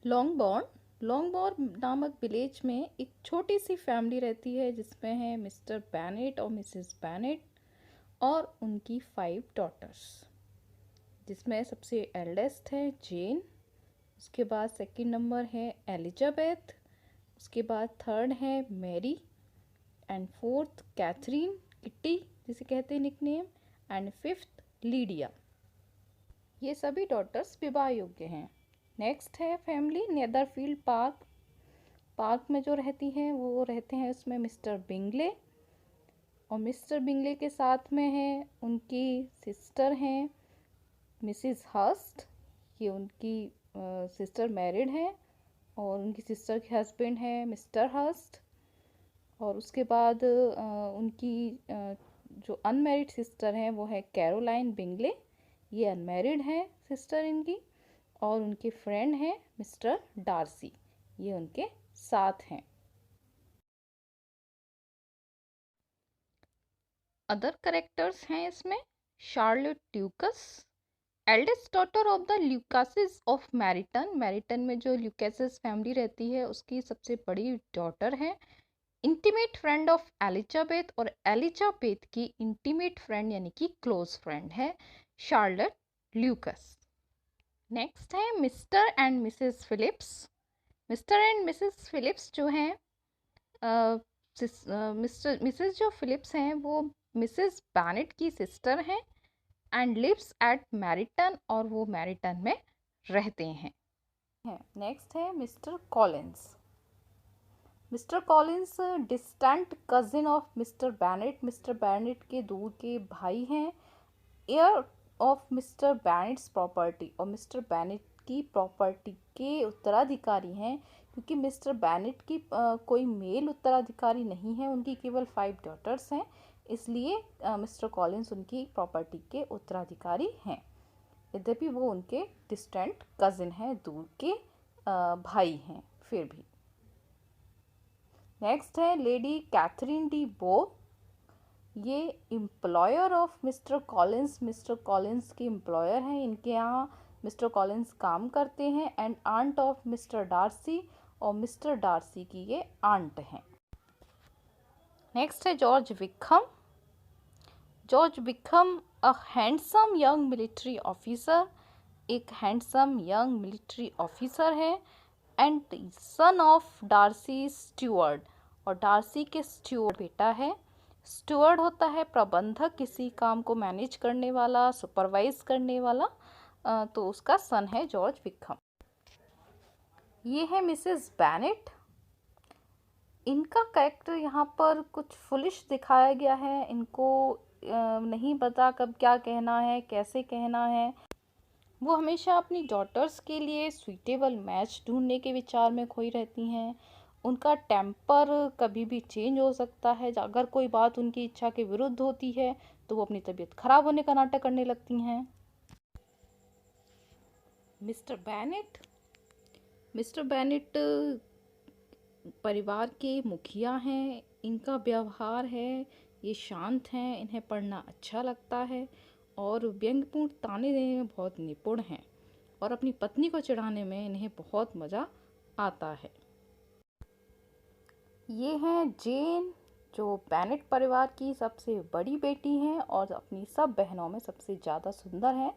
लॉन्गबॉर्न नामक विलेज में एक छोटी सी फैमिली रहती है जिसमें है मिस्टर बैनेट और मिसेस बैनेट और उनकी 5 डॉटर्स, जिसमें सबसे एल्डेस्ट है जेन, उसके बाद सेकंड नंबर है एलिजाबेथ, उसके बाद थर्ड है Mary and fourth Catherine, Kitty जिसे कहते हैं निकनेम, एंड फिफ्थ लीडिया। ये सभी डॉटर्स विवाह योग्य हैं। नेक्स्ट है फैमिली नेदरफील्ड पार्क। पार्क में जो रहती हैं वो रहते हैं उसमें मिस्टर बिंगले, और मिस्टर बिंगले के साथ में है उनकी सिस्टर हैं मिसिस हर्स्ट। ये उनकी सिस्टर मैरिड हैं और उनकी सिस्टर के हस्बैंड हैं मिस्टर हर्स्ट। और उसके बाद उनकी जो अनमैरिड सिस्टर हैं वो है कैरोलाइन बिंगले, ये अनमैरिड हैं सिस्टर इनकी। और उनके फ्रेंड हैं मिस्टर डार्सी, ये उनके साथ हैं। अदर करेक्टर्स हैं इसमें Charlotte Lucas, eldest daughter of the Lucases of Meryton. Meryton में जो ल्यूकासिस फैमिली रहती है उसकी सबसे बड़ी डॉटर है। इंटीमेट फ्रेंड ऑफ एलिजाबेथ, और एलिजाबेथ की इंटीमेट फ्रेंड यानी कि क्लोज फ्रेंड है शार्लोट ल्यूकस। नेक्स्ट है mister and Mrs Philips. Mister and Mrs Philips जो हैं मिसेस जो फिलिप्स हैं वो मिसेस बैनेट की सिस्टर हैं एंड लिव्स एट मैरिटन, और वो मैरिटन में रहते हैं। नेक्स्ट है Mr Collins. Mr Collins distant cousin of Mr Bennet, Mr Bennet के दूर के भाई हैं, heir of Mr Bennet's property, और मिस्टर बैनेट की प्रॉपर्टी के उत्तराधिकारी हैं, क्योंकि मिस्टर बैनेट की कोई मेल उत्तराधिकारी नहीं है, उनकी केवल 5 डॉटर्स हैं, इसलिए मिस्टर कॉलिंस उनकी प्रॉपर्टी के उत्तराधिकारी हैं। यद्यपि वो उनके डिस्टेंट कजिन हैं, दूर के भाई हैं फिर भी। नेक्स्ट है लेडी कैथरीन डी बो। ये employer of Mr Collins, Mr Collins के एम्प्लॉयर हैं, इनके यहाँ मिस्टर कॉलिंस काम करते हैं, and aunt of Mr Darcy, और मिस्टर डार्सी की ये आंट हैं। नेक्स्ट है George Wickham. George Wickham a handsome young military officer, एक हैंडसम यंग मिलिट्री ऑफिसर है, and son of Darcy steward, और डार्सी के स्टुअर्ड बेटा है। स्टुअर्ड होता है प्रबंधक, किसी काम को मैनेज करने वाला, सुपरवाइज करने वाला, तो उसका सन है जॉर्ज विकहम। ये है मिसेस बैनेट। इनका कैरेक्टर यहाँ पर कुछ फुलिश दिखाया गया है, इनको नहीं पता कब क्या कहना है, कैसे कहना है। वो हमेशा अपनी डॉटर्स के लिए सूटेबल मैच ढूंढने के विचार में खोई रहती हैं। उनका टेम्पर कभी भी चेंज हो सकता है, अगर कोई बात उनकी इच्छा के विरुद्ध होती है तो वो अपनी तबीयत खराब होने का नाटक करने लगती हैं। मिस्टर बैनेट, मिस्टर बैनेट परिवार के मुखिया हैं, इनका व्यवहार है ये शांत हैं, इन्हें पढ़ना अच्छा लगता है और व्यंग्यपूर्ण ताने देने में बहुत निपुण हैं, और अपनी पत्नी को चिढ़ाने में इन्हें बहुत मज़ा आता है। ये हैं जेन, जो बैनेट परिवार की सबसे बड़ी बेटी हैं और अपनी सब बहनों में सबसे ज़्यादा सुंदर हैं,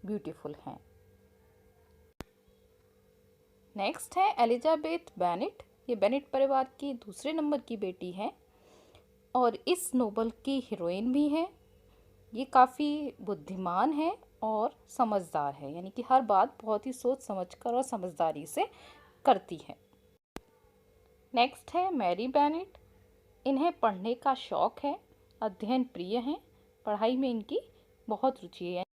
ब्यूटीफुल हैं। नेक्स्ट है एलिजाबेथ बैनेट। ये बैनेट परिवार की दूसरे नंबर की बेटी है और इस नोवेल की हीरोइन भी है। ये काफ़ी बुद्धिमान है और समझदार है, यानी कि हर बात बहुत ही सोच समझकर और समझदारी से करती है। नेक्स्ट है मैरी बैनेट। इन्हें पढ़ने का शौक़ है, अध्ययन प्रिय हैं, पढ़ाई में इनकी बहुत रुचि है।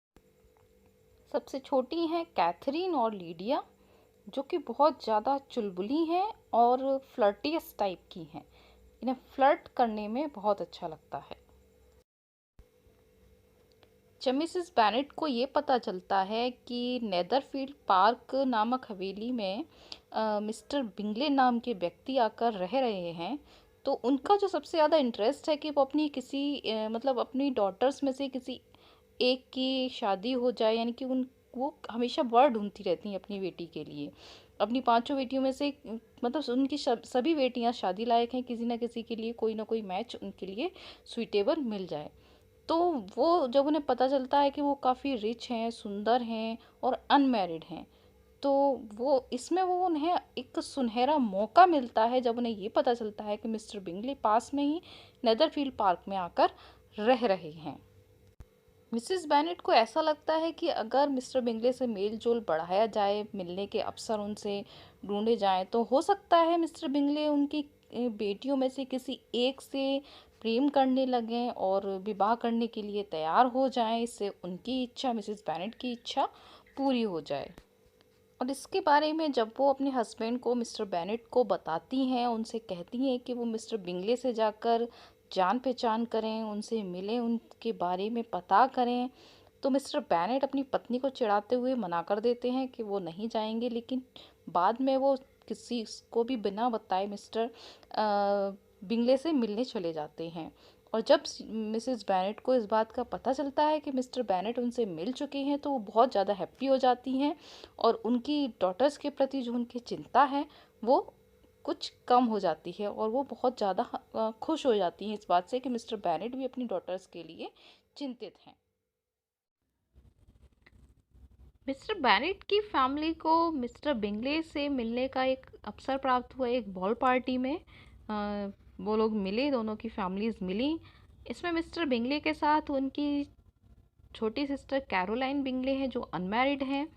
सबसे छोटी हैं कैथरीन और लीडिया, जो कि बहुत ज़्यादा चुलबुली हैं और फ्लर्टियस टाइप की हैं, इन्हें फ्लर्ट करने में बहुत अच्छा लगता है। जब मिसेस बैनेट को ये पता चलता है कि नेदरफील्ड पार्क नामक हवेली में मिस्टर बिंगले नाम के व्यक्ति आकर रह रहे हैं, तो उनका जो सबसे ज़्यादा इंटरेस्ट है कि वो अपनी किसी मतलब अपनी डॉटर्स में से किसी एक की शादी हो जाए, यानी कि उन वो हमेशा वर ढूंढती रहती हैं अपनी बेटी के लिए। अपनी पांचों बेटियों में से मतलब उनकी सभी बेटियां शादी लायक हैं, किसी ना किसी के लिए कोई ना कोई मैच उनके लिए सुइटेबल मिल जाए। तो वो जब उन्हें पता चलता है कि वो काफ़ी रिच हैं, सुंदर हैं और अनमैरिड हैं, तो वो उन्हें एक सुनहरा मौका मिलता है जब उन्हें ये पता चलता है कि मिस्टर बिंगले पास में ही नेदरफील्ड पार्क में आकर रह रहे हैं। मिसेस बेनेट को ऐसा लगता है कि अगर मिस्टर बिंगले से मेल जोल बढ़ाया जाए, मिलने के अवसर उनसे ढूंढे जाएं, तो हो सकता है मिस्टर बिंगले उनकी बेटियों में से किसी एक से प्रेम करने लगें और विवाह करने के लिए तैयार हो जाएं। इससे उनकी इच्छा, मिसेस बेनेट की इच्छा पूरी हो जाए। और इसके बारे में जब वो अपने हस्बैंड को, मिस्टर बेनेट को बताती हैं, उनसे कहती हैं कि वो मिस्टर बिंगले से जाकर जान पहचान करें, उनसे मिलें, उनके बारे में पता करें, तो मिस्टर बेनेट अपनी पत्नी को चिढ़ाते हुए मना कर देते हैं कि वो नहीं जाएंगे। लेकिन बाद में वो किसी को भी बिना बताए मिस्टर बिंगले से मिलने चले जाते हैं। और जब मिसेस बेनेट को इस बात का पता चलता है कि मिस्टर बेनेट उनसे मिल चुके हैं, तो वो बहुत ज़्यादा हैप्पी हो जाती हैं और उनकी डॉटर्स के प्रति जो उनकी चिंता है वो कुछ कम हो जाती है और वो बहुत ज़्यादा खुश हो जाती हैं इस बात से कि मिस्टर बेनेट भी अपनी डॉटर्स के लिए चिंतित हैं। मिस्टर बेनेट की फैमिली को मिस्टर बिंगले से मिलने का एक अवसर प्राप्त हुआ एक बॉल पार्टी में। वो लोग मिले, दोनों की फैमिलीज मिली। इसमें मिस्टर बिंगले के साथ उनकी छोटी सिस्टर कैरोलाइन बिंगले हैं जो अनमैरिड हैं,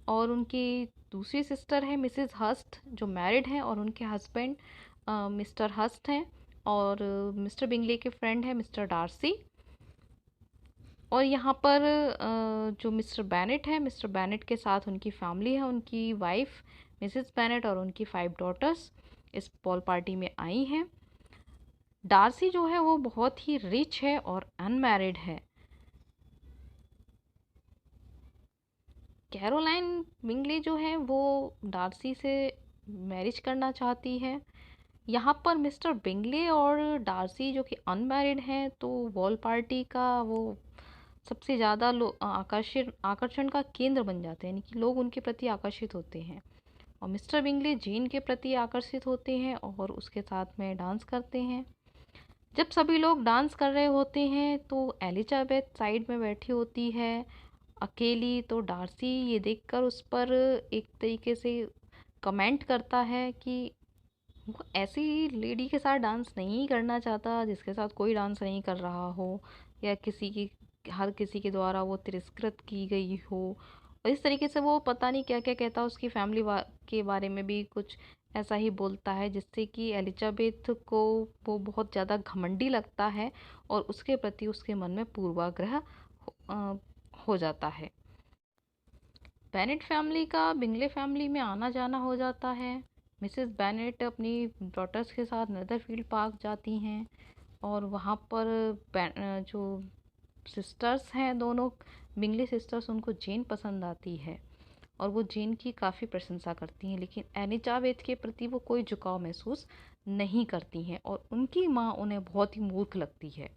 और उनकी दूसरी सिस्टर है मिसेस हस्ट जो मैरिड हैं, और उनके हस्बैंड मिस्टर हस्ट हैं, और मिस्टर बिंगले के फ्रेंड है मिस्टर डार्सी। और यहाँ पर जो मिस्टर बेनेट है, मिस्टर बेनेट के साथ उनकी फैमिली है, उनकी वाइफ मिसेस बेनेट और उनकी 5 डॉटर्स इस बॉल पार्टी में आई हैं। डार्सी जो है वो बहुत ही रिच है और अनमैरिड है। कैरोलाइन बिंगले जो है वो डार्सी से मैरिज करना चाहती है। यहाँ पर मिस्टर बिंगले और डार्सी जो कि अनमैरिड हैं, तो वॉल पार्टी का वो सबसे ज़्यादा आकर्षण का केंद्र बन जाते हैं, यानी कि लोग उनके प्रति आकर्षित होते हैं। और मिस्टर बिंगले जीन के प्रति आकर्षित होते हैं और उसके साथ में डांस करते हैं। जब सभी लोग डांस कर रहे होते हैं तो एलिजाबेथ साइड में बैठी होती है अकेली। तो डार्सी ये देखकर उस पर एक तरीके से कमेंट करता है कि वो ऐसी लेडी के साथ डांस नहीं करना चाहता जिसके साथ कोई डांस नहीं कर रहा हो, या हर किसी के द्वारा वो तिरस्कृत की गई हो। और इस तरीके से वो पता नहीं क्या क्या कहता, उसकी फैमिली के बारे में भी कुछ ऐसा ही बोलता है, जिससे कि एलिजाबेथ को वो बहुत ज़्यादा घमंडी लगता है और उसके प्रति उसके मन में पूर्वाग्रह हो जाता है। बेनेट फैमिली का बिंगले फैमिली में आना जाना हो जाता है। मिसेस बेनेट अपनी डॉटर्स के साथ नेदरफील्ड पार्क जाती हैं और वहाँ पर जो सिस्टर्स हैं दोनों बिंगले सिस्टर्स, उनको जेन पसंद आती है और वो जेन की काफ़ी प्रशंसा करती हैं। लेकिन एलिजाबेथ के प्रति वो कोई झुकाव महसूस नहीं करती हैं और उनकी माँ उन्हें बहुत ही मूर्ख लगती है।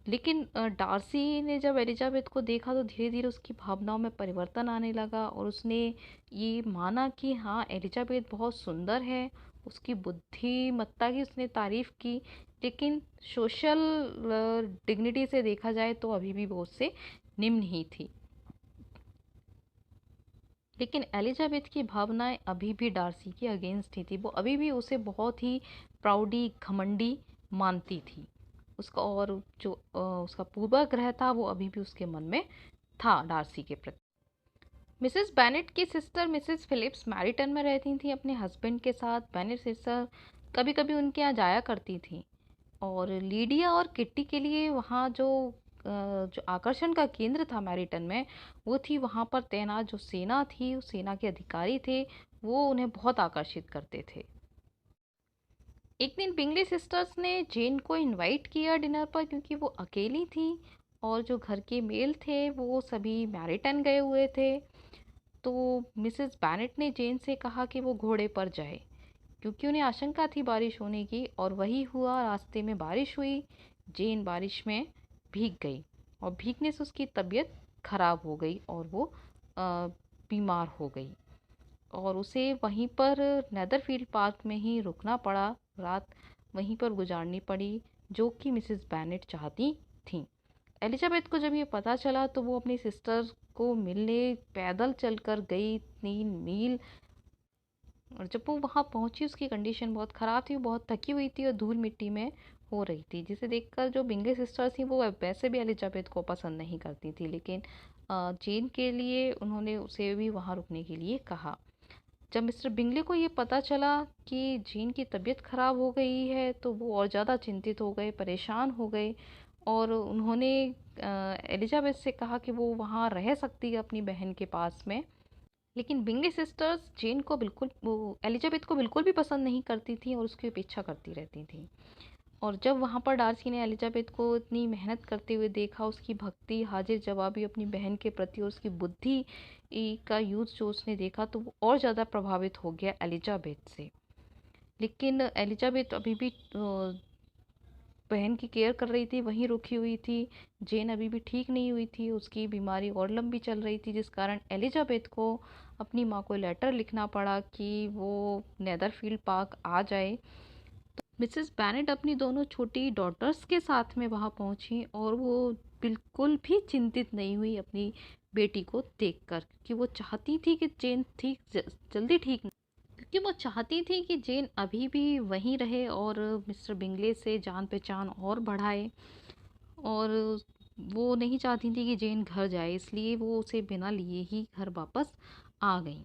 लेकिन डार्सी ने जब एलिजाबेथ को देखा तो धीरे धीरे उसकी भावनाओं में परिवर्तन आने लगा और उसने ये माना कि हाँ, एलिजाबेथ बहुत सुंदर है। उसकी बुद्धिमत्ता की उसने तारीफ की, लेकिन सोशल डिग्निटी से देखा जाए तो अभी भी वो उससे निम्न ही थी। लेकिन एलिजाबेथ की भावनाएं अभी भी डार्सी के अगेंस्ट ही थी। वो अभी भी उसे बहुत ही प्राउडी, घमंडी मानती थी। उसका और जो उसका पूर्वाग्रह था वो अभी भी उसके मन में था डार्सी के प्रति। मिसेस बेनेट की सिस्टर मिसेस फिलिप्स मैरिटन में रहती थी अपने हस्बैंड के साथ। बेनेट सिस्टर कभी कभी उनके यहाँ जाया करती थी और लीडिया और किट्टी के लिए वहाँ जो आकर्षण का केंद्र था मैरिटन में, वो थी वहाँ पर तैनात जो सेना थी, उस सेना के अधिकारी थे, वो उन्हें बहुत आकर्षित करते थे। एक दिन बिंगले सिस्टर्स ने जेन को इनवाइट किया डिनर पर, क्योंकि वो अकेली थी और जो घर के मेल थे वो सभी मैरिटन गए हुए थे। तो मिसेस बेनेट ने जेन से कहा कि वो घोड़े पर जाए, क्योंकि उन्हें आशंका थी बारिश होने की, और वही हुआ। रास्ते में बारिश हुई, जेन बारिश में भीग गई और भीगने से उसकी तबीयत खराब हो गई और वो बीमार हो गई। और उसे वहीं पर नेदरफील्ड पार्क में ही रुकना पड़ा, रात वहीं पर गुजारनी पड़ी, जो कि मिसेस बेनेट चाहती थी। एलिजाबेथ को जब ये पता चला तो वो अपनी सिस्टर को मिलने पैदल चलकर गई 3 मील। और जब वो वहाँ पहुंची उसकी कंडीशन बहुत ख़राब थी, वो बहुत थकी हुई थी और धूल मिट्टी में हो रही थी, जिसे देखकर जो बिंगले सिस्टर्स थी वो वैसे भी एलिजाबेथ को पसंद नहीं करती थी, लेकिन जेन के लिए उन्होंने उसे भी वहाँ रुकने के लिए कहा। जब मिस्टर बिंगले को ये पता चला कि जेन की तबीयत ख़राब हो गई है तो वो और ज़्यादा चिंतित हो गए, परेशान हो गए, और उन्होंने एलिजाबेथ से कहा कि वो वहाँ रह सकती है अपनी बहन के पास में। लेकिन बिंगले सिस्टर्स जेन को बिल्कुल, वो एलिजाबेथ को बिल्कुल भी पसंद नहीं करती थी और उसकी पीछा करती रहती थी। और जब वहाँ पर डार्सी ने एलिजाबेथ को इतनी मेहनत करते हुए देखा, उसकी भक्ति, हाजिर जवाबी अपनी बहन के प्रति और उसकी बुद्धि का यूज़ जो उसने देखा, तो वो और ज़्यादा प्रभावित हो गया एलिजाबेथ से। लेकिन एलिजाबेथ अभी भी बहन की केयर कर रही थी, वहीं रुकी हुई थी। जेन अभी भी ठीक नहीं हुई थी, उसकी बीमारी और लंबी चल रही थी, जिस कारण एलिजाबेथ को अपनी माँ को लेटर लिखना पड़ा कि वो नेदरफील्ड पार्क आ जाए। तो मिसेस बेनेट अपनी दोनों छोटी डॉटर्स के साथ में वहाँ पहुँची और वो बिल्कुल भी चिंतित नहीं हुई अपनी बेटी को देखकर, क्योंकि वो चाहती थी कि जेन जल्दी ठीक, क्योंकि वो चाहती थी कि जेन अभी भी वहीं रहे और मिस्टर बिंगले से जान पहचान और बढ़ाए, और वो नहीं चाहती थी कि जेन घर जाए, इसलिए वो उसे बिना लिए ही घर वापस आ गई।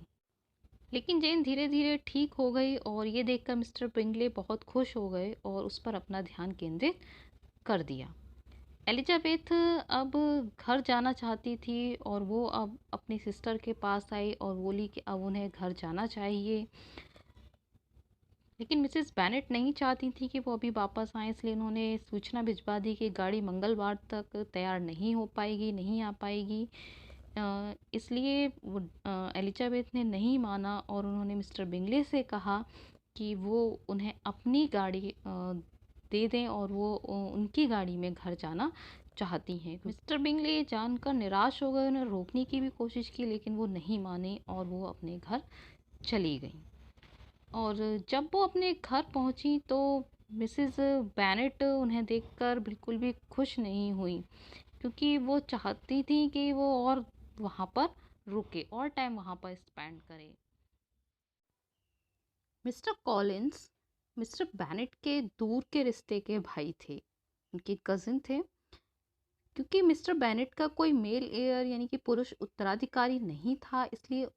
लेकिन जेन धीरे धीरे ठीक हो गई और ये देखकर मिस्टर बिंगले बहुत खुश हो गए और उस पर अपना ध्यान केंद्रित कर दिया। एलिजाबेथ अब घर जाना चाहती थी और वो अब अपनी सिस्टर के पास आई और बोली कि अब उन्हें घर जाना चाहिए। लेकिन मिसेस बेनेट नहीं चाहती थी कि वो अभी वापस आए, इसलिए उन्होंने सूचना भिजवा दी कि गाड़ी मंगलवार तक तैयार नहीं हो पाएगी, नहीं आ पाएगी। इसलिए एलिजाबेथ ने नहीं माना और उन्होंने मिस्टर बिंगले से कहा कि वो उन्हें अपनी गाड़ी दे दें और वो उनकी गाड़ी में घर जाना चाहती हैं। मिस्टर बिंगले ये जानकर निराश हो गए, उन्हें रोकने की भी कोशिश की लेकिन वो नहीं माने और वो अपने घर चली गई। और जब वो अपने घर पहुंची तो मिसेस बेनेट उन्हें देखकर बिल्कुल भी खुश नहीं हुई, क्योंकि वो चाहती थी कि वो और वहाँ पर रुके और टाइम वहाँ पर स्पेंड करे। मिस्टर कॉलिंस मिस्टर बेनेट के दूर के रिश्ते के भाई थे, उनके कजिन थे। क्योंकि मिस्टर बेनेट का कोई मेल एयर यानी कि पुरुष उत्तराधिकारी नहीं था, इसलिए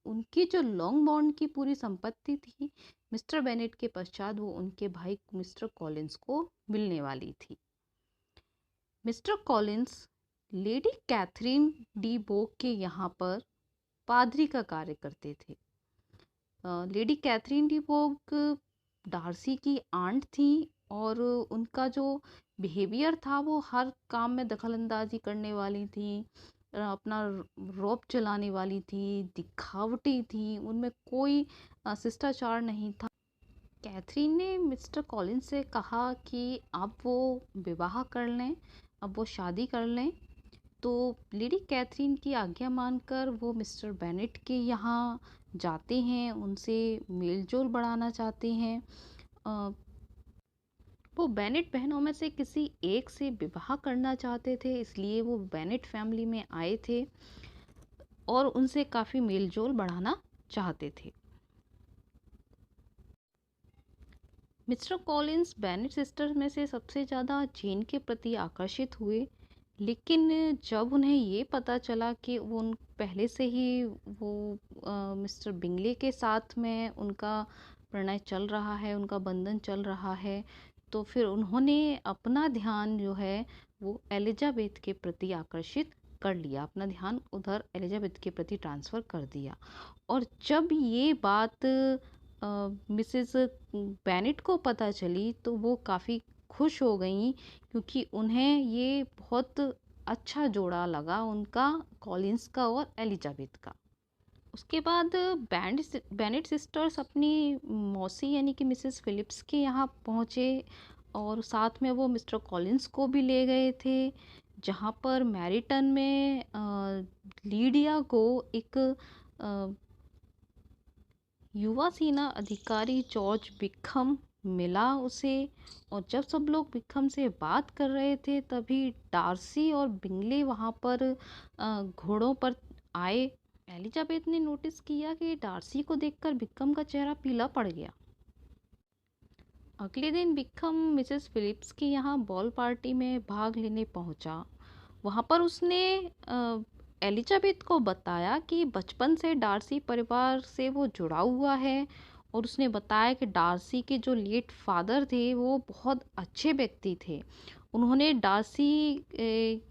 उनकी जो लॉन्ग बॉन्ड की पूरी संपत्ति थी मिस्टर बेनेट के पश्चात वो उनके भाई मिस्टर कॉलिंस को मिलने वाली थी। Mister Collins Lady Catherine de Bourgh के यहाँ पर पादरी का कार्य करते थे। Lady Catherine de Bourgh Darcy की आंट थी और उनका जो बिहेवियर था वो हर काम में दखलंदाजी करने वाली थी, अपना रौब चलाने वाली थी, दिखावटी थी, उनमें कोई शिष्टाचार नहीं था। कैथरीन ने मिस्टर कॉलिंस से कहा कि अब वो विवाह कर लें, अब वो शादी कर लें। तो लेडी कैथरीन की आज्ञा मानकर वो मिस्टर बेनेट के यहाँ जाते हैं, उनसे मेलजोल बढ़ाना चाहते हैं। वो बेनेट बहनों में से किसी एक से विवाह करना चाहते थे, इसलिए वो बेनेट फैमिली में आए थे और उनसे काफ़ी मेलजोल बढ़ाना चाहते थे। मिस्टर कॉलिंस बेनेट सिस्टर में से सबसे ज़्यादा जेन के प्रति आकर्षित हुए, लेकिन जब उन्हें ये पता चला कि वो उन पहले से ही वो मिस्टर बिंगले के साथ में उनका प्रणय चल रहा है, उनका बंधन चल रहा है, तो फिर उन्होंने अपना ध्यान जो है वो एलिजाबेथ के प्रति आकर्षित कर लिया, अपना ध्यान उधर एलिजाबेथ के प्रति ट्रांसफ़र कर दिया। और जब ये बात मिसेस बेनेट को पता चली तो वो काफ़ी खुश हो गई, क्योंकि उन्हें ये बहुत अच्छा जोड़ा लगा उनका, कॉलिंस का और एलिजाबेथ का। उसके बाद बेनेट सिस्टर्स अपनी मौसी यानी कि मिसेस फिलिप्स के यहाँ पहुँचे और साथ में वो मिस्टर कॉलिंस को भी ले गए थे, जहाँ पर मैरिटन में लीडिया को एक युवा सेना अधिकारी जॉर्ज बिकहम मिला उसे, और जब सब लोग बिकहम से बात कर रहे थे तभी डार्सी और बिंगले वहां पर घोड़ों पर आए। एलिजाबेथ ने नोटिस किया कि डार्सी को देखकर बिकहम का चेहरा पीला पड़ गया। अगले दिन बिकहम मिसेस फिलिप्स के यहाँ बॉल पार्टी में भाग लेने पहुंचा। वहां पर उसने एलिजाबेथ को बताया कि बचपन से डार्सी परिवार से वो जुड़ा हुआ है, और उसने बताया कि डार्सी के जो लेट फादर थे वो बहुत अच्छे व्यक्ति थे। उन्होंने डार्सी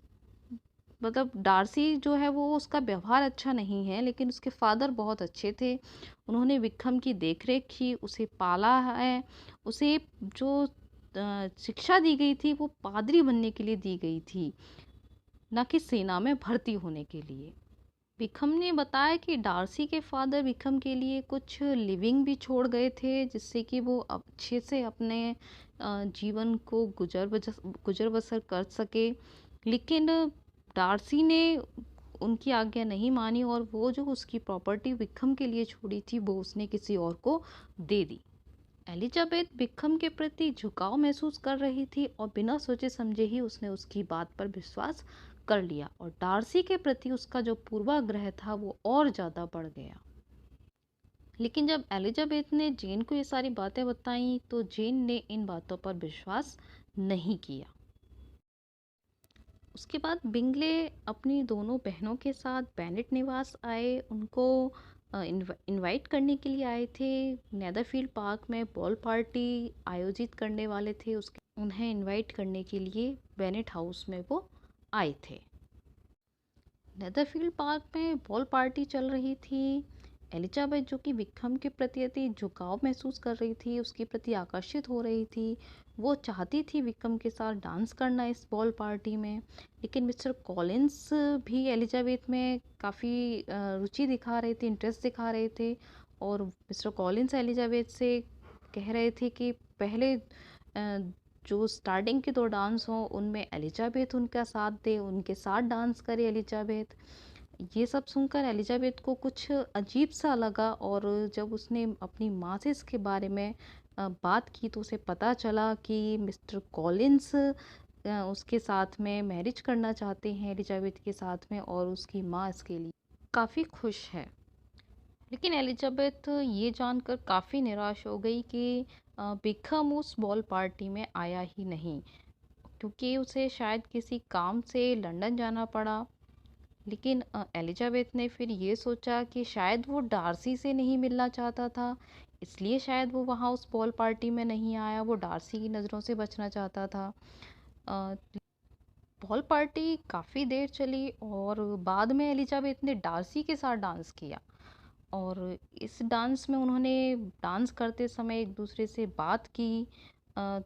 मतलब डार्सी जो है वो उसका व्यवहार अच्छा नहीं है, लेकिन उसके फादर बहुत अच्छे थे। उन्होंने विक्रम की देखरेख की, उसे पाला है। उसे जो शिक्षा दी गई थी वो पादरी बनने के लिए दी गई थी, न कि सेना में भर्ती होने के लिए। विक्रम ने बताया कि डार्सी के फादर विक्रम के लिए कुछ लिविंग भी छोड़ गए थे, जिससे कि वो अच्छे से अपने जीवन को गुजर बसर कर सके। लेकिन डार्सी ने उनकी आज्ञा नहीं मानी, और वो जो उसकी प्रॉपर्टी विक्रम के लिए छोड़ी थी वो उसने किसी और को दे दी। एलिजाबेथ विक्रम के प्रति झुकाव महसूस कर रही थी, और बिना सोचे समझे ही उसने उसकी बात पर विश्वास कर लिया, और डार्सी के प्रति उसका जो पूर्वाग्रह था वो और ज़्यादा बढ़ गया। लेकिन जब एलिजाबेथ ने जेन को ये सारी बातें बताई तो जेन ने इन बातों पर विश्वास नहीं किया। उसके बाद बिंगले अपनी दोनों बहनों के साथ बेनेट निवास आए। उनको इनवाइट करने के लिए आए थे। नेदरफील्ड पार्क में बॉल पार्टी आयोजित करने वाले थे, उसके उन्हें इनवाइट करने के लिए बेनेट हाउस में वो आए थे। नेदरफील्ड पार्क में बॉल पार्टी चल रही थी। एलिजाबेथ जो कि विक्रम के प्रति अति झुकाव महसूस कर रही थी, उसके प्रति आकर्षित हो रही थी, वो चाहती थी विक्रम के साथ डांस करना इस बॉल पार्टी में। लेकिन मिस्टर कॉलिंस भी एलिजाबेथ में काफ़ी रुचि दिखा रहे थे, इंटरेस्ट दिखा रहे थे, और मिस्टर कॉलिंस एलिजाबेथ से कह रहे थे कि पहले जो स्टार्टिंग के 2 डांस हों उनमें एलिजाबेथ उनका साथ दे, उनके साथ डांस करे एलिजाबेथ। ये सब सुनकर एलिजाबेथ को कुछ अजीब सा लगा, और जब उसने अपनी माँ से इसके बारे में बात की तो उसे पता चला कि मिस्टर कॉलिंस उसके साथ में मैरिज करना चाहते हैं एलिजाबेथ के साथ में, और उसकी माँ इसके लिए काफ़ी खुश है। लेकिन एलिजाबेथ ये जानकर काफ़ी निराश हो गई कि बिकहम उस बॉल पार्टी में आया ही नहीं, क्योंकि उसे शायद किसी काम से लंदन जाना पड़ा। लेकिन एलिजाबेथ ने फिर ये सोचा कि शायद वो डार्सी से नहीं मिलना चाहता था, इसलिए शायद वो वहाँ उस बॉल पार्टी में नहीं आया, वो डार्सी की नज़रों से बचना चाहता था। बॉल पार्टी काफ़ी देर चली, और बाद में एलिजाबेथ ने डार्सी के साथ डांस किया, और इस डांस में उन्होंने डांस करते समय एक दूसरे से बात की,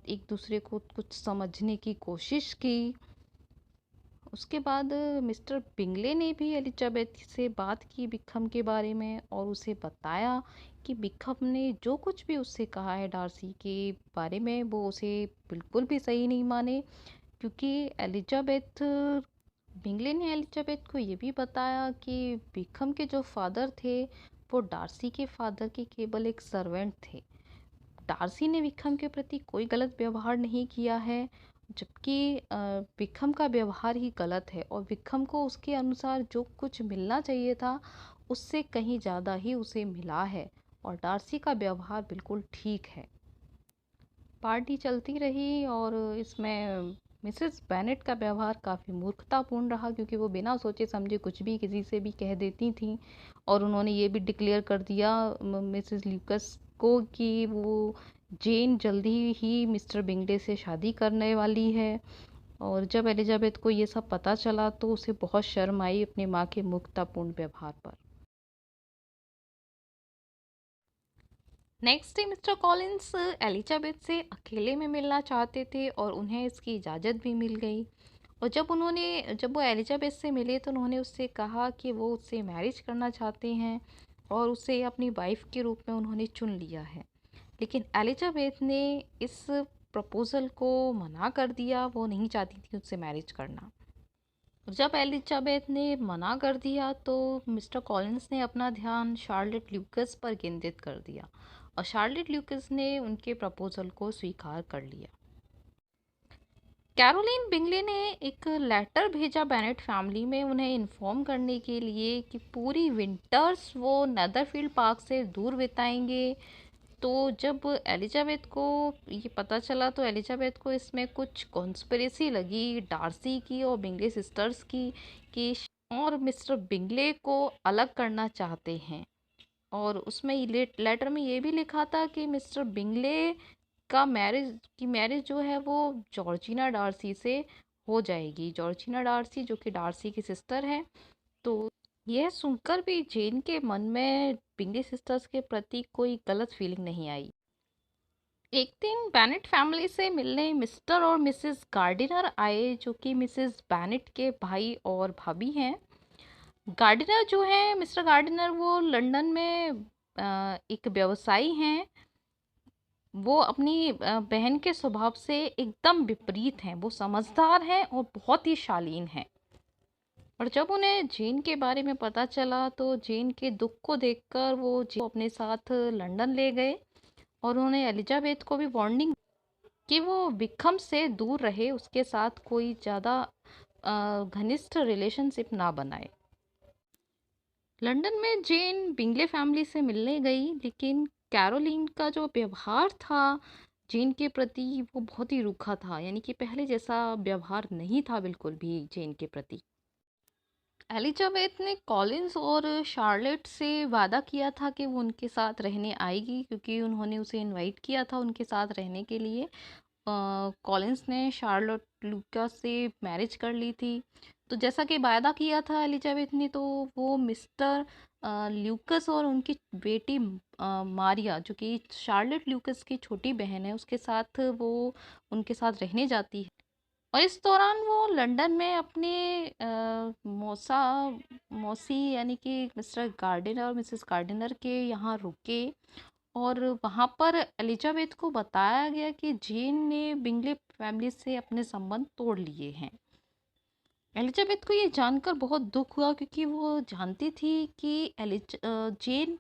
एक दूसरे को कुछ समझने की कोशिश की। उसके बाद मिस्टर बिंगले ने भी एलिजाबेथ से बात की बिकहम के बारे में, और उसे बताया कि बिकहम ने जो कुछ भी उससे कहा है डार्सी के बारे में वो उसे बिल्कुल भी सही नहीं माने, क्योंकि एलिजाबेथ बिंगले ने एलिजाबेथ को ये भी बताया कि बिकहम के जो फादर थे वो डार्सी के फादर के केवल एक सर्वेंट थे। डार्सी ने विक्रम के प्रति कोई गलत व्यवहार नहीं किया है, जबकि विक्रम का व्यवहार ही गलत है, और विक्रम को उसके अनुसार जो कुछ मिलना चाहिए था उससे कहीं ज़्यादा ही उसे मिला है, और डार्सी का व्यवहार बिल्कुल ठीक है। पार्टी चलती रही, और इसमें मिसेस बेनेट का व्यवहार काफ़ी मूर्खतापूर्ण रहा, क्योंकि वो बिना सोचे समझे कुछ भी किसी से भी कह देती थी, और उन्होंने ये भी डिक्लेयर कर दिया मिसेस ल्यूकस को कि वो जेन जल्दी ही मिस्टर बिंगले से शादी करने वाली है। और जब एलिजाबेथ को ये सब पता चला तो उसे बहुत शर्म आई अपनी माँ के मूर्खतापूर्ण व्यवहार पर। Next day mister Collins Elizabeth से अकेले में मिलना चाहते थे, और उन्हें इसकी इजाज़त भी मिल गई। और जब वो एलिजाबेथ से मिले तो उन्होंने उससे कहा कि वो उससे मैरिज करना चाहते हैं, और उसे अपनी वाइफ के रूप में उन्होंने चुन लिया है। लेकिन एलिजाबेथ ने इस प्रपोज़ल को मना कर दिया, वो नहीं चाहती थी उससे मैरिज करना। जब एलिजाबेथ ने मना कर दिया तो मिस्टर कॉलिंस ने अपना ध्यान शार्लेट ल्यूकस पर केंद्रित कर दिया और शार्लेट ल्यूकस ने उनके प्रपोजल को स्वीकार कर लिया। कैरोलिन बिंगले ने एक लेटर भेजा बेनेट फैमिली में उन्हें इन्फॉर्म करने के लिए कि पूरी विंटर्स वो नेदरफील्ड पार्क से दूर बिताएंगे। तो जब एलिजाबेथ को ये पता चला तो एलिजाबेथ को इसमें कुछ कॉन्स्पिरेसी लगी डार्सी की और बिंगले सिस्टर्स की कि और मिस्टर बिंगले को अलग करना चाहते हैं। और उसमें लेटर में ये भी लिखा था कि मिस्टर बिंगले का मैरिज जो है वो जॉर्जिना डार्सी से हो जाएगी। जॉर्जिना डार्सी जो कि डार्सी की सिस्टर है। तो यह सुनकर भी जेन के मन में बिंगले सिस्टर्स के प्रति कोई गलत फीलिंग नहीं आई। एक दिन बेनेट फैमिली से मिलने मिस्टर और मिसेस गार्डिनर आए जो कि मिसेस बेनेट के भाई और भाभी हैं। गार्डिनर जो है मिस्टर गार्डिनर वो लंदन में एक व्यवसायी हैं। वो अपनी बहन के स्वभाव से एकदम विपरीत हैं। वो समझदार हैं और बहुत ही शालीन हैं। और जब उन्हें जेन के बारे में पता चला तो जेन के दुख को देखकर वो जेन को अपने साथ लंदन ले गए और उन्होंने एलिजाबेथ को भी वार्निंग कि वो विक्रम से दूर रहे, उसके साथ कोई ज़्यादा घनिष्ठ रिलेशनशिप ना बनाए। लंदन में जेन बिंगले फैमिली से मिलने गई लेकिन कैरोलिन का जो व्यवहार था जेन के प्रति वो बहुत ही रूखा था। यानी कि पहले जैसा व्यवहार नहीं था बिल्कुल भी जेन के प्रति। एलिजाबेथ ने कॉलिंस और शार्लेट से वादा किया था कि वो उनके साथ रहने आएगी क्योंकि उन्होंने उसे इनवाइट किया था उनके साथ रहने के लिए। कॉलिंस ने शार्लोट लूका से मैरिज कर ली थी। तो जैसा कि वादा किया था एलिजाबेथ ने तो वो मिस्टर ल्यूकस और उनकी बेटी मारिया जो कि शार्लेट ल्यूकस की छोटी बहन है उसके साथ वो उनके साथ रहने जाती है। और इस दौरान वो लंदन में अपने मौसी यानी कि मिस्टर गार्डिनर और मिसेस गार्डिनर के यहाँ रुके। और वहाँ पर एलिजाबेथ को बताया गया कि जेन ने बिंगले फैमिली से अपने संबंध तोड़ लिए हैं। एलिजाबेथ को ये जानकर बहुत दुख हुआ क्योंकि वो जानती थी कि जेन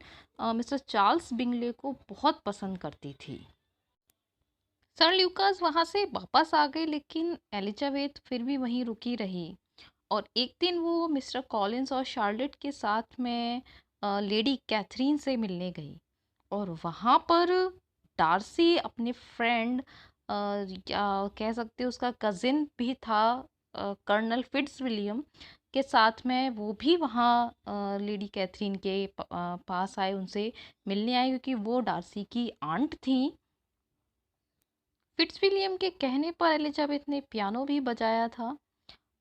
मिस्टर चार्ल्स बिंगले को बहुत पसंद करती थी। सर ल्यूकास वहाँ से वापस आ गए लेकिन एलिजाबेथ फिर भी वहीं रुकी रही। और एक दिन वो मिस्टर कॉलिंस और शार्लेट के साथ में लेडी कैथरीन से मिलने गई। और वहाँ पर डार्सी अपने फ्रेंड या कह सकते हो उसका कजिन भी था कर्नल फिट्स विलियम के साथ में वो भी वहाँ लेडी कैथरीन के पास आए उनसे मिलने आए क्योंकि वो डार्सी की आंट थी। फिट्जविलियम के कहने पर एलिजाबेथ ने पियानो भी बजाया था।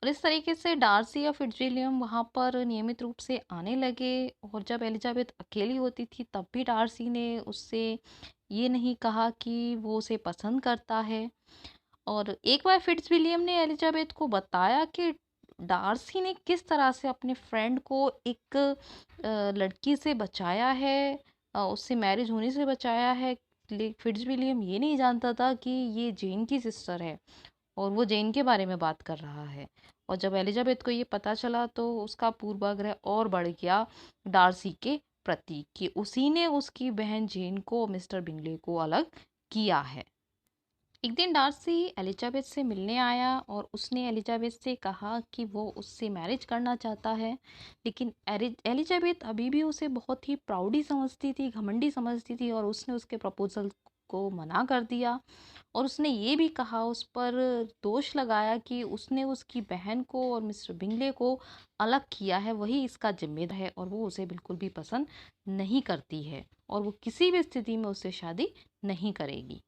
और इस तरीके से डार्सी और फिट्जविलियम वहाँ पर नियमित रूप से आने लगे। और जब एलिजाबेथ अकेली होती थी तब भी डार्सी ने उससे ये नहीं कहा कि वो उसे पसंद करता है। और एक बार फिट्जविलियम ने एलिजाबेथ को बताया कि डार्सी ने किस तरह से अपने फ्रेंड को एक लड़की से बचाया है, उससे मैरिज होने से बचाया है। फिट्जविलियम ये नहीं जानता था कि ये जेन की सिस्टर है और वो जेन के बारे में बात कर रहा है। और जब एलिजाबेथ को ये पता चला तो उसका पूर्वाग्रह और बढ़ गया डार्सी के प्रति कि उसी ने उसकी बहन जेन को मिस्टर बिंगले को अलग किया है। एक दिन डार्सी एलिजाबेथ से मिलने आया और उसने एलिजाबेथ से कहा कि वो उससे मैरिज करना चाहता है। लेकिन एलिजाबेथ अभी भी उसे बहुत ही प्राउडी समझती थी, घमंडी समझती थी और उसने उसके प्रपोजल को मना कर दिया। और उसने ये भी कहा, उस पर दोष लगाया कि उसने उसकी बहन को और मिस्टर बिंगले को अलग किया है, वही इसका जिम्मेदार है और वो उसे बिल्कुल भी पसंद नहीं करती है और वो किसी भी स्थिति में उससे शादी नहीं करेगी।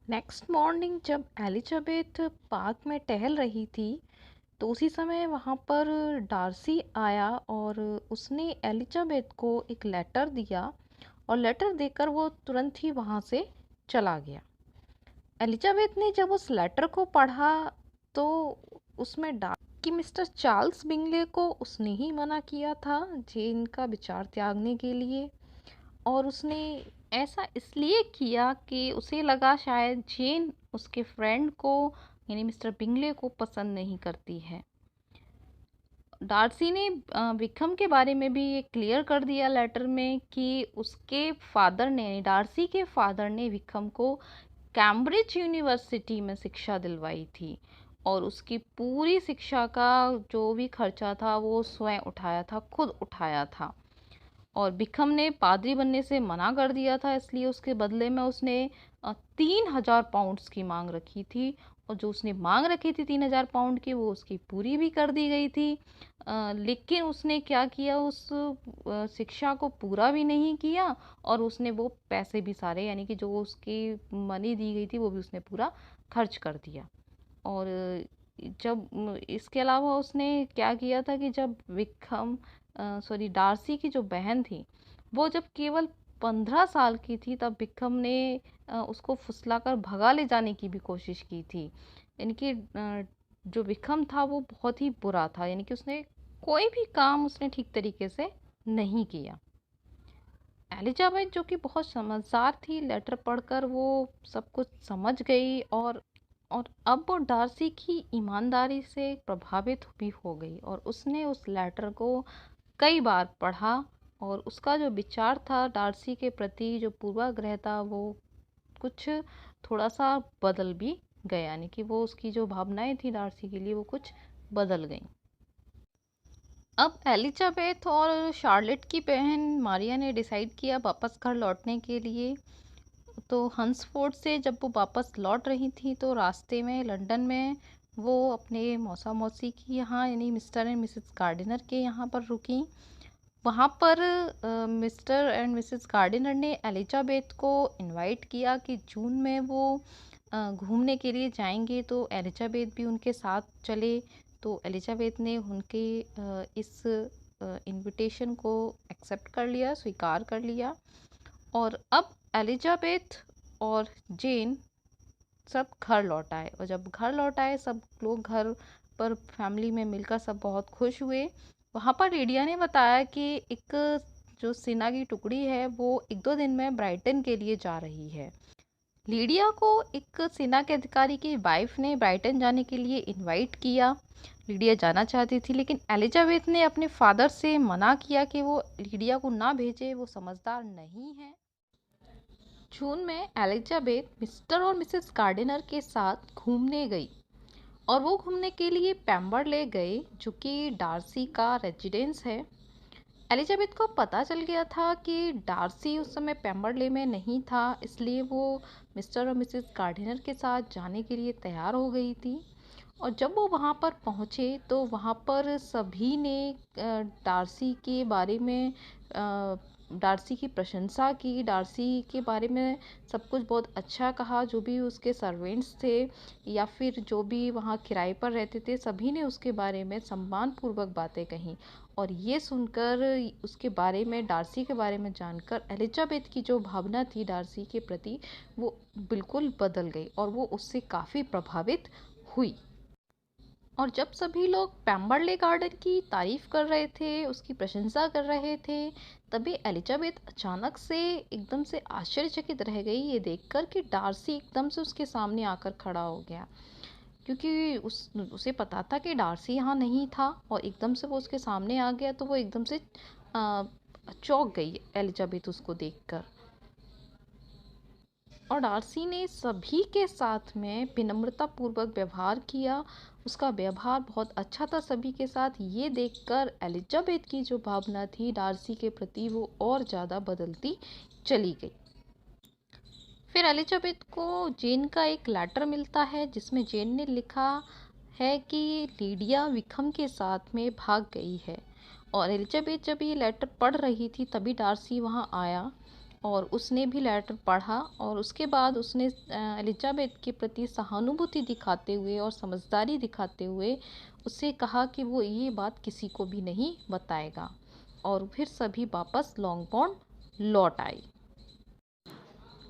नेक्स्ट मॉर्निंग जब एलिजाबेथ पार्क में टहल रही थी तो उसी समय वहाँ पर डार्सी आया और उसने एलिजाबेथ को एक लेटर दिया और लेटर देकर वो तुरंत ही वहाँ से चला गया। एलिजाबेथ ने जब उस लेटर को पढ़ा तो उसमें कि मिस्टर चार्ल्स बिंगले को उसने ही मना किया था जेन का विचार त्यागने के लिए। और उसने ऐसा इसलिए किया कि उसे लगा शायद जेन उसके फ्रेंड को यानी मिस्टर बिंगले को पसंद नहीं करती है। डार्सी ने विक्रम के बारे में भी ये क्लियर कर दिया लेटर में कि उसके फादर ने, डार्सी के फादर ने विक्रम को कैम्ब्रिज यूनिवर्सिटी में शिक्षा दिलवाई थी और उसकी पूरी शिक्षा का जो भी खर्चा था वो स्वयं उठाया था, खुद उठाया था। और विक्रम ने पादरी बनने से मना कर दिया था, इसलिए उसके बदले में उसने 3,000 पाउंड्स की मांग रखी थी। और जो उसने मांग रखी थी 3,000 पाउंड की, वो उसकी पूरी भी कर दी गई थी। लेकिन उसने क्या किया, उस शिक्षा को पूरा भी नहीं किया और उसने वो पैसे भी सारे, यानी कि जो उसकी मनी दी गई थी वो भी उसने पूरा खर्च कर दिया। और जब इसके अलावा उसने क्या किया था कि जब विक्रम सॉरी डार्सी की जो बहन थी वो जब केवल 15 साल की थी, तब विक्रम ने उसको फुसलाकर भगा ले जाने की भी कोशिश की थी। यानी कि जो विक्रम था वो बहुत ही बुरा था, यानी कि उसने कोई भी काम उसने ठीक तरीके से नहीं किया। एलिजाबेथ जो कि बहुत समझदार थी, लेटर पढ़कर वो सब कुछ समझ गई और अब वो डार्सी की ईमानदारी से प्रभावित भी हो गई और उसने उस लेटर को कई बार पढ़ा और उसका जो विचार था डार्सी के प्रति, जो पूर्वाग्रह था, वो कुछ थोड़ा सा बदल भी गया, यानी कि वो उसकी जो भावनाएं थी डार्सी के लिए वो कुछ बदल गई। अब एलिजाबेथ और शार्लेट की बहन मारिया ने डिसाइड किया वापस घर लौटने के लिए। तो हंसफोर्ड से जब वो वापस लौट रही थी तो रास्ते में लंदन में वो अपने मौसा मौसी की यहाँ, यानी मिस्टर एंड मिसेस गार्डिनर के यहाँ पर रुकी। वहाँ पर मिस्टर एंड मिसेस गार्डिनर ने एलिजाबेथ को इनवाइट किया कि जून में वो घूमने के लिए जाएंगे, तो एलिजाबेथ भी उनके साथ चले। तो एलिजाबेथ ने उनके इस इनविटेशन को एक्सेप्ट कर लिया, स्वीकार कर लिया। और अब एलिजाबेथ और जेन सब घर लौट आए और जब घर लौट आए सब लोग घर पर फैमिली में मिलकर सब बहुत खुश हुए। वहाँ पर लीडिया ने बताया कि एक जो सेना की टुकड़ी है वो 1-2 दिन में ब्राइटन के लिए जा रही है। लीडिया को एक सेना के अधिकारी की वाइफ ने ब्राइटन जाने के लिए इनवाइट किया। लीडिया जाना चाहती थी लेकिन एलिजाबेथ ने अपने फादर से मना किया कि वो लीडिया को ना भेजे, वो समझदार नहीं है। जून में एलिजाबेथ मिस्टर और मिसेस गार्डिनर के साथ घूमने गई और वो घूमने के लिए पेम्बरले गए, जो कि डार्सी का रेजिडेंस है। एलिजाबेथ को पता चल गया था कि डार्सी उस समय पेम्बरले में नहीं था, इसलिए वो मिस्टर और मिसेस गार्डिनर के साथ जाने के लिए तैयार हो गई थी। और जब वो वहाँ पर पहुँचे तो वहाँ पर सभी ने डार्सी के बारे में डार्सी की प्रशंसा की, डार्सी के बारे में सब कुछ बहुत अच्छा कहा। जो भी उसके सर्वेंट्स थे या फिर जो भी वहाँ किराए पर रहते थे, सभी ने उसके बारे में सम्मानपूर्वक बातें कहीं। और ये सुनकर, उसके बारे में, डार्सी के बारे में जानकर एलिजाबेथ की जो भावना थी डार्सी के प्रति वो बिल्कुल बदल गई और वो उससे काफ़ी प्रभावित हुई। और जब सभी लोग पेम्बरले गार्डन की तारीफ कर रहे थे, उसकी प्रशंसा कर रहे थे, तभी एलिजाबेथ अचानक से एकदम से आश्चर्यचकित रह गई ये देखकर कि डार्सी एकदम से उसके सामने आकर खड़ा हो गया। क्योंकि उसे पता था कि डार्सी यहाँ नहीं था और एकदम से वो उसके सामने आ गया, तो वो एकदम से चौंक गई एलिजाबेथ उसको देखकर। और डार्सी ने सभी के साथ में विनम्रतापूर्वक व्यवहार किया। उसका व्यवहार बहुत अच्छा था सभी के साथ। ये देखकर एलिजाबेथ की जो भावना थी डार्सी के प्रति वो और ज़्यादा बदलती चली गई। फिर एलिजाबेथ को जेन का एक लेटर मिलता है जिसमें जेन ने लिखा है कि लीडिया विक्रम के साथ में भाग गई है। और एलिजाबेथ जब ये लेटर पढ़ रही थी तभी डार्सी वहाँ आया और उसने भी लेटर पढ़ा और उसके बाद उसने एलिजाबेथ के प्रति सहानुभूति दिखाते हुए और समझदारी दिखाते हुए उससे कहा कि वो ये बात किसी को भी नहीं बताएगा। और फिर सभी वापस लॉन्गबॉर्न लौट आए।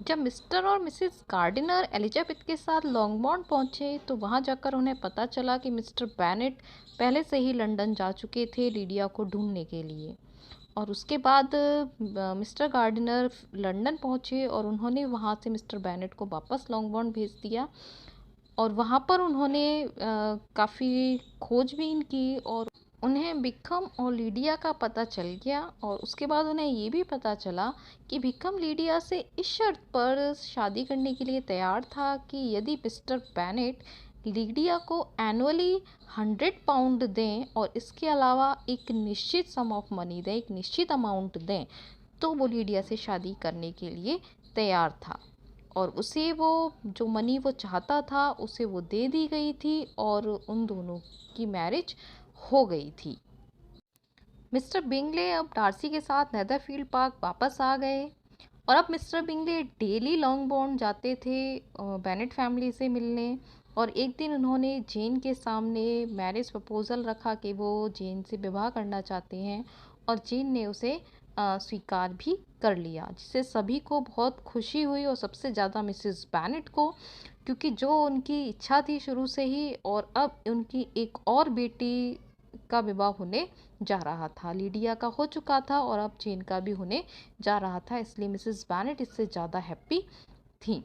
जब मिस्टर और मिसेस गार्डिनर एलिजाबेथ के साथ लॉन्गबॉर्न पहुंचे तो वहां जाकर उन्हें पता चला कि मिस्टर बेनेट पहले से ही लंदन जा चुके थे लीडिया को ढूंढने के लिए। और उसके बाद मिस्टर गार्डिनर लंदन पहुंचे और उन्होंने वहां से मिस्टर बेनेट को वापस लॉन्गबॉर्न भेज दिया। और वहां पर उन्होंने काफ़ी खोजबीन की और उन्हें भिक्कम और लीडिया का पता चल गया और उसके बाद उन्हें ये भी पता चला कि भिक्कम लीडिया से इस शर्त पर शादी करने के लिए तैयार था कि यदि मिस्टर बेनेट लीडिया को एनुअली 100 पाउंड दें और इसके अलावा एक निश्चित सम ऑफ मनी दें, एक निश्चित अमाउंट दें, तो वो लीडिया से शादी करने के लिए तैयार था। और उसे वो जो मनी वो चाहता था उसे वो दे दी गई थी और उन दोनों की मैरिज हो गई थी। मिस्टर बिंगले अब डार्सी के साथ नेदरफील्ड पार्क वापस आ गए और अब मिस्टर बिंगले डेली लॉन्गबोर्न जाते थे बेनेट फैमिली से मिलने। और एक दिन उन्होंने जेन के सामने मैरिज प्रपोजल रखा कि वो जेन से विवाह करना चाहते हैं और जेन ने उसे स्वीकार भी कर लिया, जिससे सभी को बहुत खुशी हुई और सबसे ज़्यादा मिसेस बेनेट को, क्योंकि जो उनकी इच्छा थी शुरू से ही। और अब उनकी एक और बेटी का विवाह होने जा रहा था, लीडिया का हो चुका था और अब जेन का भी होने जा रहा था, इसलिए मिसेस बेनेट इससे ज़्यादा हैप्पी थी।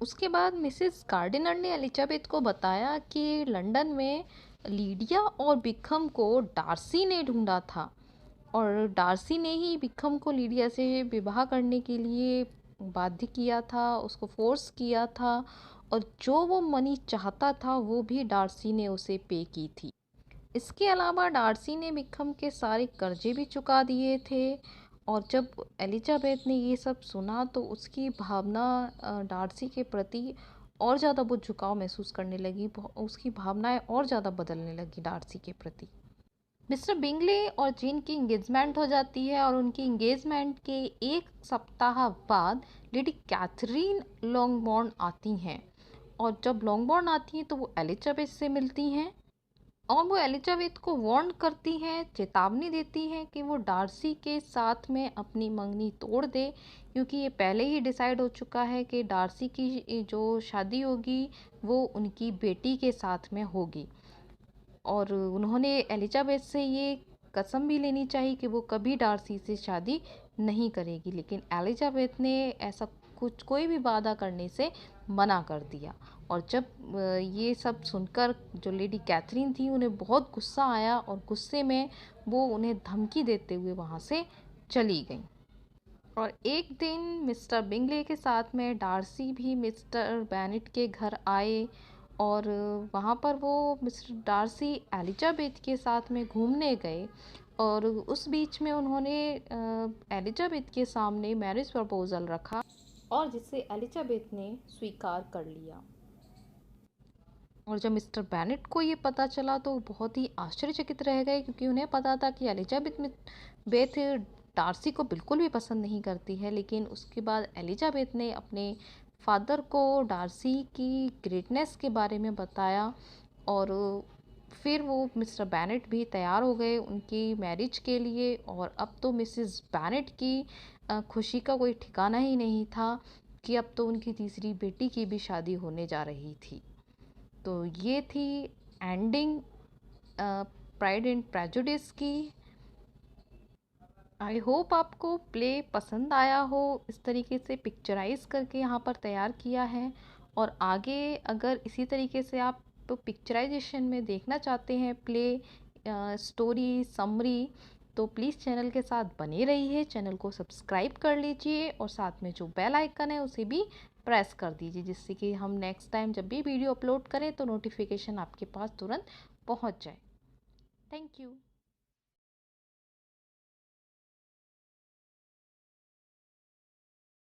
उसके बाद मिसेस गार्डिनर ने एलिजाबेथ को बताया कि लंदन में लीडिया और बिकम को डार्सी ने ढूंढा था और डार्सी ने ही बिकम को लीडिया से विवाह करने के लिए बाध्य किया था, उसको फोर्स किया था और जो वो मनी चाहता था वो भी डार्सी ने उसे पे की थी। इसके अलावा डार्सी ने बिकम के सारे कर्जे भी चुका दिए थे। और जब एलिजाबेथ ने ये सब सुना तो उसकी भावना डार्सी के प्रति और ज़्यादा वो झुकाव महसूस करने लगी, उसकी भावनाएं और ज़्यादा बदलने लगी डार्सी के प्रति। मिस्टर बिंगले और जीन की इंगेजमेंट हो जाती है और उनकी इंगेजमेंट के एक सप्ताह बाद लेडी कैथरीन लॉन्गबोर्न आती हैं। और जब लॉन्गबोर्न आती हैं तो वो एलिजाबेथ से मिलती हैं और वो एलिजाबेथ को वार्न करती हैं, चेतावनी देती हैं कि वो डार्सी के साथ में अपनी मंगनी तोड़ दे, क्योंकि ये पहले ही डिसाइड हो चुका है कि डार्सी की जो शादी होगी वो उनकी बेटी के साथ में होगी। और उन्होंने एलिजाबेथ से ये कसम भी लेनी चाहिए कि वो कभी डार्सी से शादी नहीं करेगी, लेकिन एलिजाबेथ ने ऐसा कुछ कोई भी वादा करने से मना कर दिया। और जब ये सब सुनकर जो लेडी कैथरीन थी उन्हें बहुत गुस्सा आया और गुस्से में वो उन्हें धमकी देते हुए वहाँ से चली गई। और एक दिन मिस्टर बिंगले के साथ में डार्सी भी मिस्टर बेनेट के घर आए और वहाँ पर वो मिस्टर डार्सी एलिजाबेथ के साथ में घूमने गए और उस बीच में उन्होंने एलिजाबेथ के सामने मैरिज प्रपोजल रखा और जिसे एलिजाबेथ ने स्वीकार कर लिया। और जब मिस्टर बेनेट को ये पता चला तो वो बहुत ही आश्चर्यचकित रह गए, क्योंकि उन्हें पता था कि एलिजाबेथ में बेथ डार्सी को बिल्कुल भी पसंद नहीं करती है। लेकिन उसके बाद एलिजाबेथ ने अपने फादर को डार्सी की ग्रेटनेस के बारे में बताया और फिर वो मिस्टर बेनेट भी तैयार हो गए उनकी मैरिज के लिए। और अब तो मिसेस बेनेट की खुशी का कोई ठिकाना ही नहीं था कि अब तो उनकी तीसरी बेटी की भी शादी होने जा रही थी। तो ये थी एंडिंग प्राइड एंड प्रेजुडिस की। आई होप आपको प्ले पसंद आया हो, इस तरीके से पिक्चराइज करके यहाँ पर तैयार किया है। और आगे अगर इसी तरीके से आप पिक्चराइजेशन में देखना चाहते हैं प्ले, स्टोरी समरी, तो प्लीज़ चैनल के साथ बने रहिए, चैनल को सब्सक्राइब कर लीजिए और साथ में जो बेल आइकन है उसे भी प्रेस कर दीजिए, जिससे कि हम नेक्स्ट टाइम जब भी वीडियो अपलोड करें तो नोटिफिकेशन आपके पास तुरंत पहुंच जाए। Thank you.